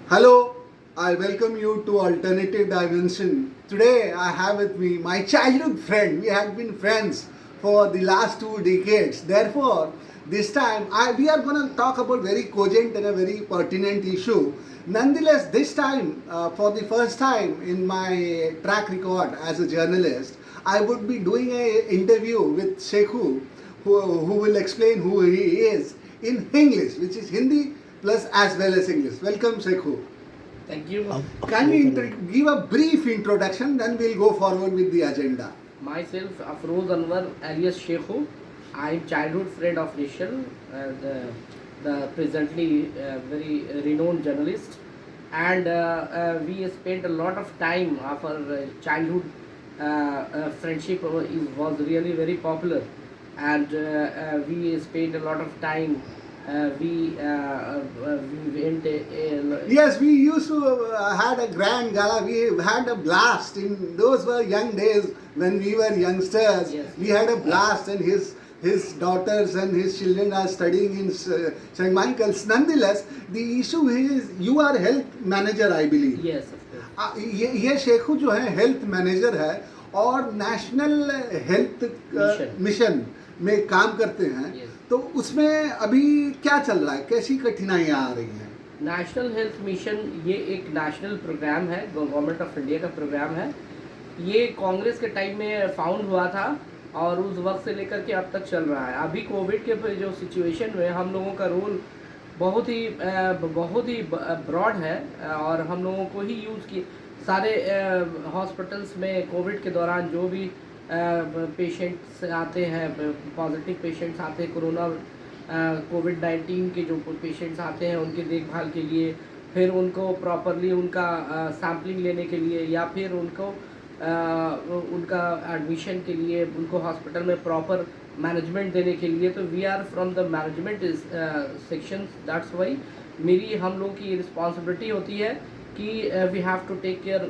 Hello, I welcome you to Alternative Dimension. Today I have with me my childhood friend. We have been friends for the last 2 decades. Therefore, this time we are going to talk about very cogent and a very pertinent issue. Nonetheless, this time, for the first time in my track record as a journalist, I would be doing an interview with Shekhu, who will explain who he is in English, which is Hindi plus as well as English. Welcome, Shekhu. Thank you. Can you give a brief introduction, then we'll go forward with the agenda. Myself, Afroz Anwar alias Shekhu. I am childhood friend of Rishal, the presently very renowned journalist. And we spent a lot of time of our childhood friendship was really very popular. And we spent a lot of time. We went. Yes, we used to had a grand gala. We had a blast. In those were young days when we were youngsters. Yes. We had a blast, and his daughters and his children are studying in St. Michael's. Nonetheless, the issue is you are health manager, I believe. Yes, of course. ये शेखू जो है health manager है और national health mission में काम करते हैं. Yes. तो उसमें अभी क्या चल रहा है, कैसी कठिनाइयाँ आ रही हैं? नेशनल हेल्थ मिशन ये एक नेशनल प्रोग्राम है, गवर्नमेंट ऑफ इंडिया का प्रोग्राम है. ये कांग्रेस के टाइम में फाउंड हुआ था और उस वक्त से लेकर के अब तक चल रहा है. अभी कोविड के जो सिचुएशन में हम लोगों का रोल बहुत ही ब्रॉड है और हम लोगों को ही यूज़ की सारे हॉस्पिटल्स में कोविड के दौरान जो भी पेशेंट्स आते हैं, पॉजिटिव पेशेंट्स आते हैं, कोरोना कोविड-19 के जो पेशेंट्स आते हैं उनकी देखभाल के लिए, फिर उनको प्रॉपरली उनका सैम्पलिंग लेने के लिए या फिर उनको उनका एडमिशन के लिए, उनको हॉस्पिटल में प्रॉपर मैनेजमेंट देने के लिए. तो we are from the management section. That's why मेरी हम लोग की रिस्पॉन्सिबिलिटी होती है कि we have to take care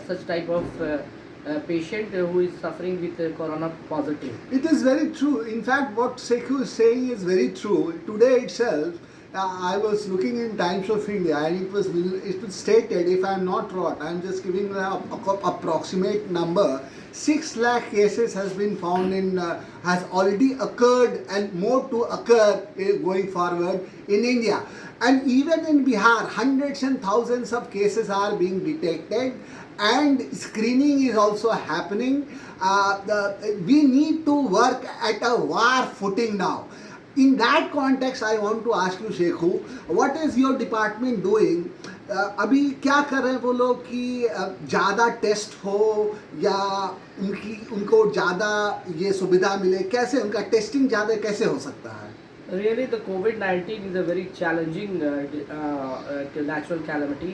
such type of patient who is suffering with corona positive. It is very true. In fact, what Sekhu is saying is very true. Today itself, I was looking in Times of India, and it was stated, if I am not wrong, I am just giving an approximate number. 6 lakh cases has been found has already occurred and more to occur going forward in India. And even in Bihar, hundreds and thousands of cases are being detected. And screening is also happening. We need to work at a war footing now. In that context, I want to ask you, Shekhu, what is your department doing? अभी क्या कर रहे हैं वो लोग कि ज़्यादा test हो या उनको ज़्यादा ये सुविधा मिले, कैसे उनका टेस्टिंग ज़्यादा कैसे हो सकता है? Really, the COVID-19 is a very challenging natural calamity.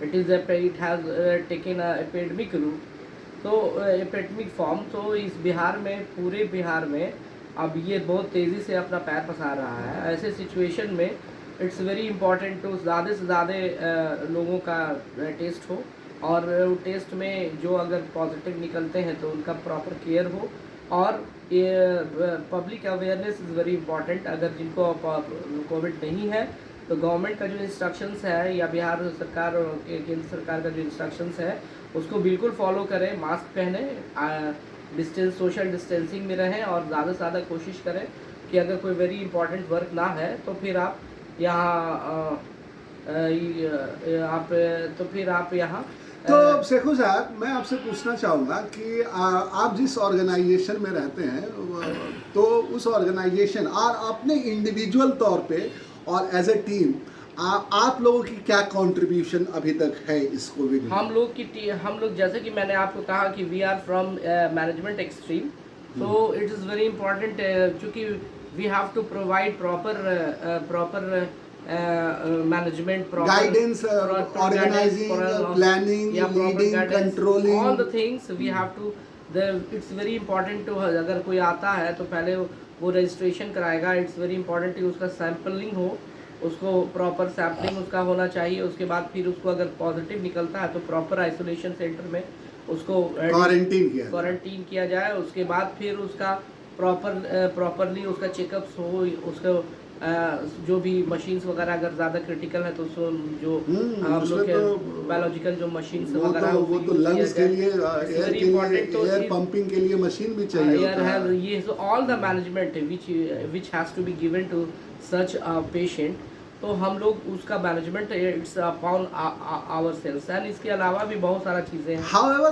It has taken a epidemic route. तो epidemic form. तो इस बिहार में, पूरे बिहार में अब ये बहुत तेज़ी से अपना पैर पसार रहा है. ऐसे सिचुएशन में इट्स वेरी इम्पॉर्टेंट टू ज़्यादा से ज़्यादा लोगों का टेस्ट हो और टेस्ट में जो अगर पॉजिटिव निकलते हैं तो उनका प्रॉपर केयर हो. और ये public awareness is very important. अगर जिनको कोविड नहीं है तो गवर्नमेंट का जो इंस्ट्रक्शंस है या बिहार सरकार और केंद्र सरकार का जो इंस्ट्रक्शंस है उसको बिल्कुल फॉलो करें. मास्क पहने, सोशल डिस्टेंसिंग में रहें और ज़्यादा से ज़्यादा कोशिश करें कि अगर कोई वेरी इंपॉर्टेंट वर्क ना है तो फिर आप यहाँ तो शेखू साहब, मैं आपसे पूछना चाहूँगा कि आप जिस ऑर्गेनाइजेशन में रहते हैं तो उस ऑर्गेनाइजेशन और अपने इंडिविजुअल तौर पे और एज ए टीम आप लोगों की क्या कंट्रीब्यूशन अभी तक है इस कोविड में? हम लोग जैसे कि मैंने आपको कहा कि we are from management extreme. So it is very important चूँकि we have to provide proper management, proper guidance, organizing, planning, leading, controlling, all the things we have to. It's very important to, अगर कोई आता है तो पहले वो registration कराएगा. It's very important कि उसका सैम्पलिंग हो, उसको प्रॉपर सैम्पलिंग उसका होना चाहिए. उसके बाद फिर उसको अगर पॉजिटिव निकलता है तो प्रॉपर आइसोलेशन सेंटर में उसको क्वारंटीन किया जाए. उसके बाद फिर उसका प्रॉपरली उसका चेकअप्स हो, उसको जो भी मशीन्स वगैरह अगर ज़्यादा क्रिटिकल है तो उसको जो हम उसमें लोग के तो बायोलॉजिकल जो मशीन्स वो वगैरह तो वो तो लंग्स के लिए It's एयर very के लिए important to एयर पंपिंग के लिए मशीन भी चाहिए एयर होता है है। ये so all the management which has to be given to such a patient, तो हम लोग उसका management it's upon ourselves and इसके अलावा भी बहुत सारा चीज़ें हैं। However,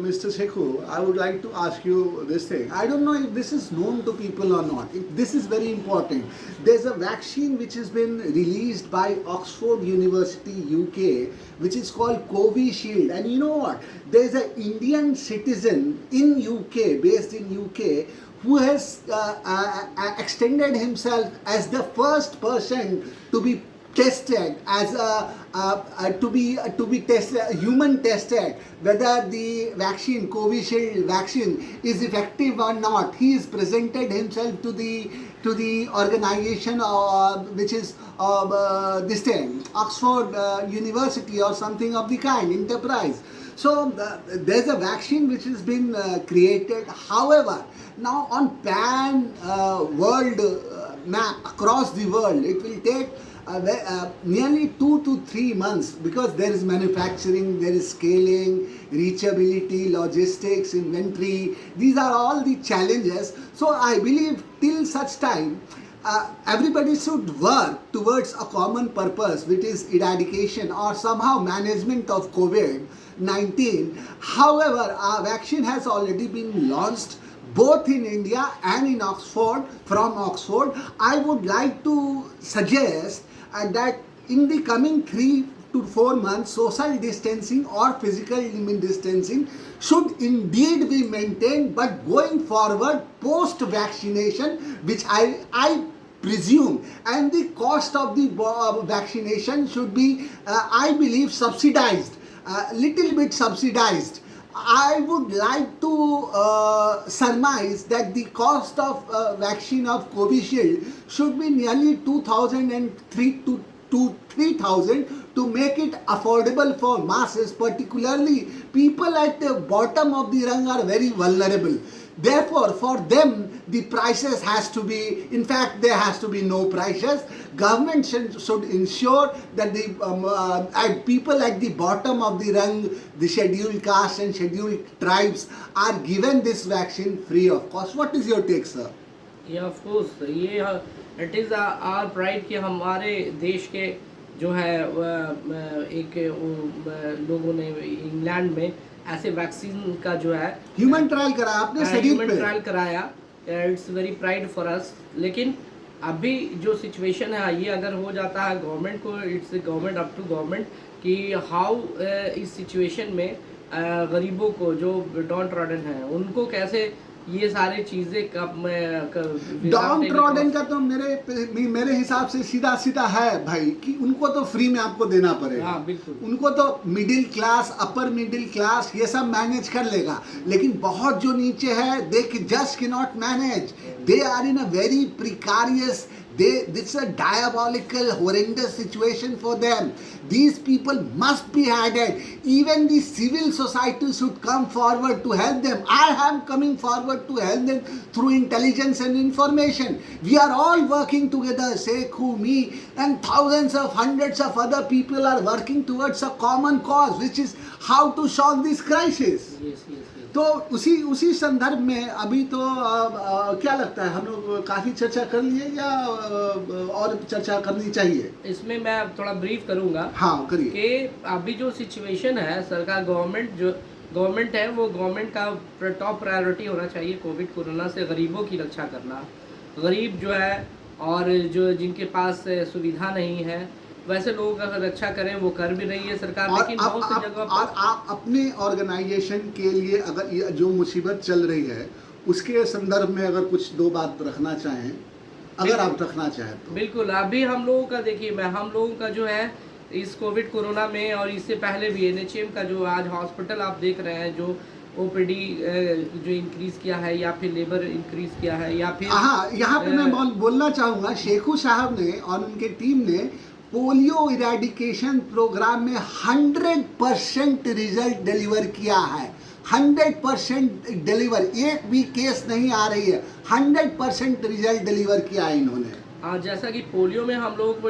Mr. Shekhu, I would like to ask you this thing. I don't know if this is known to people or not. This is very important. There's a vaccine which has been released by Oxford University, UK, which is called Covishield. And you know what? There's an Indian citizen in UK, based in UK, who has extended himself as the first person to be tested as to be tested, human tested, whether the vaccine Covishield vaccine is effective or not. He has presented himself to the organization which is this thing Oxford University or something of the kind, enterprise. So there's a vaccine which has been created. However, now on pan world map across the world, it will take nearly 2 to 3 months, because there is manufacturing, there is scaling, reachability, logistics, inventory. These are all the challenges. So I believe till such time everybody should work towards a common purpose, which is eradication or somehow management of COVID-19. However, a vaccine has already been launched both in India and in Oxford, from Oxford. I would like to suggest that in the coming 3 to 4 months, social distancing or physical distancing should indeed be maintained, but going forward, post-vaccination, which I presume, and the cost of the vaccination should be, I believe, subsidized, little bit subsidized. I would like to surmise that the cost of vaccine of Covishield should be nearly 2,003 to 3,000 to make it affordable for masses. Particularly, people at the bottom of the rung are very vulnerable. Therefore, for them, the prices has to be, in fact, there has to be no prices. Government should ensure that the people at the bottom of the rung, the scheduled caste and scheduled tribes, are given this vaccine free of cost. What is your take, sir? या of course ये it is our pride कि हमारे देश के जो है एक लोगों ने इंग्लैंड में ऐसे वैक्सीन का जो है ह्यूमन ट्रायल करा आपने शरीर ह्यूमन पे। ट्रायल कराया। It's very pride for us. लेकिन अभी जो सिचुएशन है ये अगर हो जाता है गवर्नमेंट को, it's government up to government कि हाउ इस सिचुएशन में गरीबों को जो डाउन ट्रॉडन है उनको कैसे ये सारी चीज़ें डाउन ट्रॉडन का तो मेरे हिसाब से सीधा सीधा है भाई कि उनको तो फ्री में आपको देना पड़ेगा। हाँ बिल्कुल। उनको तो middle class, upper middle class ये सब मैनेज कर लेगा, लेकिन बहुत जो नीचे है they just can not manage. They are in a very precarious, this is a diabolical, horrendous situation for them. These people must be added. Even the civil society should come forward to help them. I am coming forward to help them through intelligence and information. We are all working together, Sekhu, me, and thousands of hundreds of other people are working towards a common cause, which is how to solve this crisis. Yes. तो उसी संदर्भ में अभी तो क्या लगता है हम लोग काफ़ी चर्चा कर लिए या और चर्चा करनी चाहिए? इसमें मैं थोड़ा ब्रीफ करूंगा। हाँ करिए। कि अभी जो सिचुएशन है सरकार गवर्नमेंट है वो गवर्नमेंट का टॉप प्रायोरिटी होना चाहिए कोविड कोरोना से गरीबों की रक्षा करना। गरीब जो है और जो जिनके पास सुविधा नहीं है वैसे लोगों का रक्षा करें, वो कर भी रही है सरकार। लेकिन बहुत सी जगह पर आप अपने ऑर्गेनाइजेशन के लिए अगर ये जो मुसीबत चल रही है उसके संदर्भ में अगर कुछ दो बात रखना चाहें, अगर आप रखना चाहें तो। बिल्कुल। अभी हम लोगों का देखिए हम लोगों का जो है इस कोविड कोरोना में और इससे पहले भी NHM का जो आज हॉस्पिटल आप देख रहे हैं जो OPD जो इंक्रीज किया है या फिर लेबर इंक्रीज किया है या फिर हाँ, यहाँ पे मैं बोलना चाहूँगा शेखू साहब ने और उनके टीम ने पोलियो इरेडिकेशन प्रोग्राम में 100% रिजल्ट डिलीवर किया है। 100% डिलीवर, एक भी केस नहीं आ रही है। 100% रिजल्ट डिलीवर किया है इन्होंने। जैसा कि पोलियो में हम लोगों को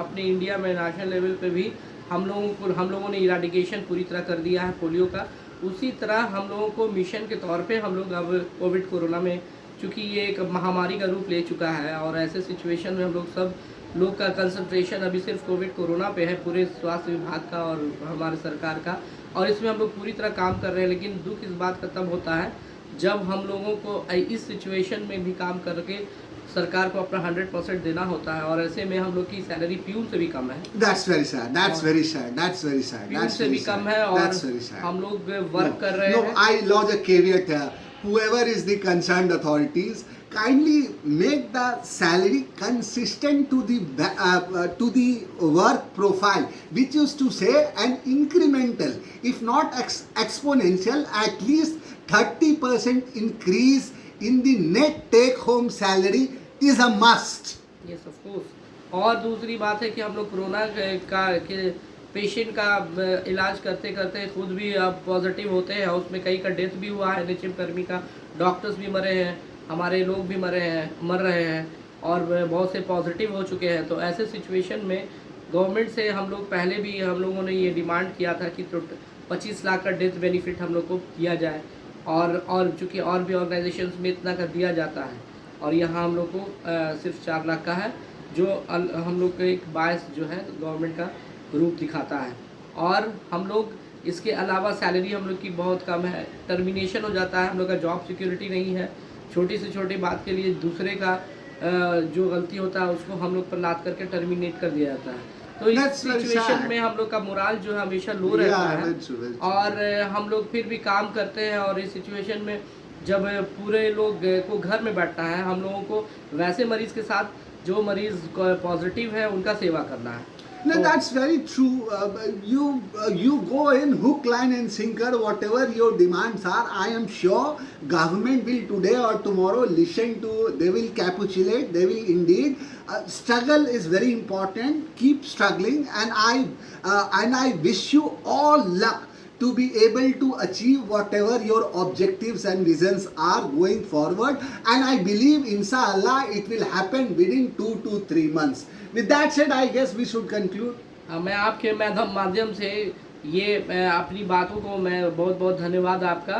अपने इंडिया में नेशनल लेवल पे भी हम लोगों ने इराडिकेशन पूरी तरह कर दिया है पोलियो का, उसी तरह हम लोगों को मिशन के तौर पे हम लोग अब कोविड कोरोना में, चूँकि ये एक महामारी का रूप ले चुका है और ऐसे सिचुएशन में हम लोग सब लोग का कंसंट्रेशन अभी सिर्फ कोविड कोरोना पे है, पूरे स्वास्थ्य विभाग का और हमारे सरकार का, और इसमें हम लोग पूरी तरह काम कर रहे हैं। लेकिन दुख इस बात का तब होता है जब हम लोगों को इस सिचुएशन में भी काम करके सरकार को अपना 100% देना होता है, और ऐसे में हम लोग की सैलरी प्यून से भी कम है। That's very sad. That's very sad. That's very sad. Peon That's से very भी कम sad. है और That's very sad. हम लोग वर्क कर रहे No, हैं। I lodge a caveat here. Whoever is the concerned authorities, kindly make the salary consistent to the work profile, which used to say an incremental, if not exponential, at least 30% increase in the net take home salary is a must. Yes of course. और दूसरी बात है कि हम लोग corona के patient का इलाज करते करते खुद भी अब पॉजिटिव होते हैं, उसमें कई का डेथ भी हुआ है, एनएचएम कर्मी का, डॉक्टर्स भी मरे हैं, हमारे लोग भी मर रहे हैं और बहुत से पॉजिटिव हो चुके हैं। तो ऐसे सिचुएशन में गवर्नमेंट से हम लोग पहले भी हम लोगों ने ये डिमांड किया था कि 25 लाख का डेथ बेनिफिट हम लोग को किया जाए, और चूँकि और भी ऑर्गेनाइजेशंस में इतना का दिया जाता है, और यहाँ हम लोग को सिर्फ 4 लाख का है, जो हम लोग को एक बायस जो है गवर्नमेंट का रूप दिखाता है। और हम लोग इसके अलावा सैलरी हम लोग की बहुत कम है, टर्मिनेशन हो जाता है, हम लोग का जॉब सिक्योरिटी नहीं है, छोटी से छोटी बात के लिए दूसरे का जो गलती होता है उसको हम लोग पर लाद करके टर्मिनेट कर दिया जाता है। तो इस That's very सिचुएशन sad. में हम लोग का मोराल जो है हमेशा लो रहता Yeah, है, very true, very true. और हम लोग फिर भी काम करते हैं। और इस सिचुएशन में जब पूरे लोग को घर में बैठना है, हम लोगों को वैसे मरीज़ के साथ जो मरीज़ पॉजिटिव है उनका सेवा करना है। No, तो that's very true. You go in hook, line, and sinker. Whatever your demands are, I am sure government will today or tomorrow listen to. They will capitulate. They will indeed. Struggle is very important. Keep struggling, and I wish you all luck to be able to achieve whatever your objectives and visions are going forward. And I believe, inshallah, it will happen within 2 to 3 months. With that said, I guess we should conclude. मैं आपके माध्यम से ये अपनी बातों को मैं बहुत बहुत धन्यवाद आपका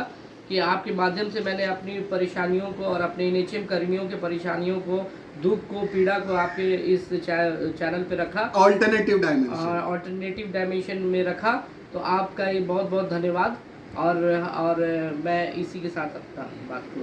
कि आपके माध्यम से मैंने अपनी परेशानियों को और अपने एनएचएम कर्मियों के परेशानियों को, दुख को, पीड़ा को आपके इस चैनल पे रखा, Alternative dimension. ऑल्टरनेटिव डायमेंशन में रखा। तो आपका ये बहुत बहुत धन्यवाद, और मैं इसी के साथ अपना बात को